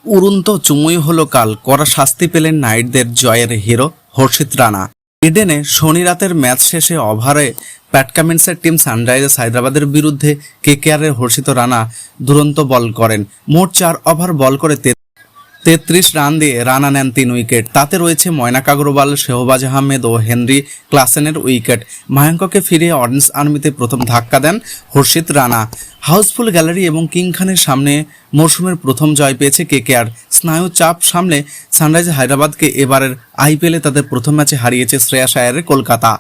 উড়ন্ত চুমুই হলো কাল, কড়া শাস্তি পেলেন নাইটদের জয়ের হিরো হর্ষিত রানা। ইডেনে শনি রাতের ম্যাচ শেষে ওভারে প্যাট কামিন্সের টিম সানরাইজার্স হায়দ্রাবাদের বিরুদ্ধে কেকেআরের হর্ষিত রানা দুরন্ত বল করেন। মোট 4 ওভার বল করে 33 রান দিয়ে রানা নেন 3 উইকেট। তাতে রয়েছে ময়নাক আগরওয়াল, শেহবাজ আহমেদ ও হেনরি ক্লাসেনের উইকেট। মায়াঙ্ককে ফিরিয়ে অরেঞ্জ আর্মিতে প্রথম ধাক্কা দেন হর্ষিত রানা। হাউসফুল গ্যালারি এবং কিং খানের সামনে মরশুমের প্রথম জয় পেয়েছে কেকেআর। স্নায়ু চাপ সামলে সানরাইজার্স হায়দ্রাবাদকে এবারের আইপিএলে তাদের প্রথম ম্যাচে হারিয়েছে শ্রেয়াস আয়ারের কলকাতা।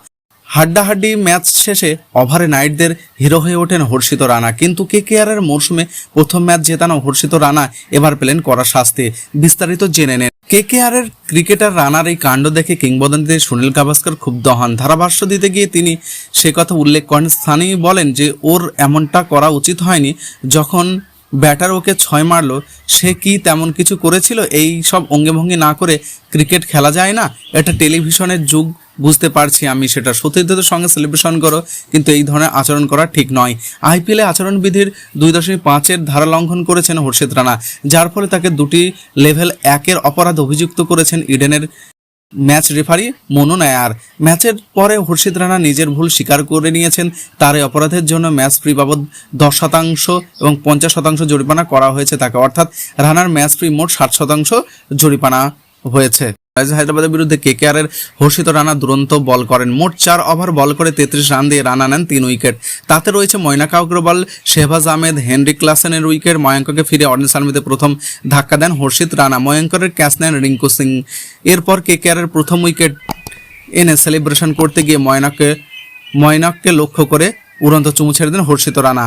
হাড্ডাহাড্ডি ম্যাচ শেষে ওভারে নাইটদের হিরো হয়ে ওঠেন হর্ষিত রানা। কিন্তু কেকেআরের মরশুমে প্রথম ম্যাচ জেতানো হর্ষিত রানা এবার পেলেন কড়া শাস্তি। বিস্তারিত জেনে নেন। কেকেআরের ক্রিকেটার রানার এই কাণ্ড দেখে কিংবদন্তি সুনীল গাভাস্কর ক্ষুব্ধ হন। ধারাভাষ্য দিতে গিয়ে তিনি সে কথা উল্লেখ করেন। সানি বলেন যে ওর এমনটা করা উচিত হয়নি। যখন ব্যাটার ওকে 6 মারল, সে কি তেমন কিছু করেছিল? এই সব অঙ্গভঙ্গি না করে ক্রিকেট খেলা যায় না। এটা টেলিভিশনের যুগ, বুঝতে পারছি আমি সেটা। সতীর্থদের সঙ্গে সেলিব্রেশন করো, কিন্তু এই ধরনের আচরণ করা ঠিক নয়। আইপিএলে আচরণবিধির 2.5-এর ধারা লঙ্ঘন করেছেন হর্ষিত রানা, যার ফলে তাকে 2টি লেভেল 1-এর অপরাধ অভিযুক্ত করেছেন ইডেনের ম্যাচ রেফারি মনু নায়ার। ম্যাচের পরে হর্ষিত রানা নিজের ভুল স্বীকার করে নিয়েছেন। তার এই অপরাধের জন্য ম্যাচ ফি বাবদ 10% এবং 50% জরিমানা করা হয়েছে তাকে। অর্থাৎ রানার ম্যাচ ফি মোট 60% জরিমানা হয়েছে। হায়দ্রাবাদের বিরুদ্ধে কেকেআরের হর্ষিত রানা দুরন্ত বল করেন। মোট 4 ওভার বল করে 33 রান দিয়ে রানা নেন 3 উইকেট। তাতে রয়েছে ময়নাক আগরওয়াল, শেহবাজ আহমেদ, হেনরি ক্লাসেনের উইকেট। ময়ঙ্ককে ফিরে অরেঞ্জ আর্মিতে প্রথম ধাক্কা দেন হর্ষিত রানা। ময়ঙ্করের ক্যাচ নেন রিঙ্কু সিং। এরপর কেকেআরের প্রথম উইকেট এনে সেলিব্রেশন করতে গিয়ে ময়নাককে লক্ষ্য করে উড়ন্ত চুমু ছেড়ে দেন হর্ষিত রানা।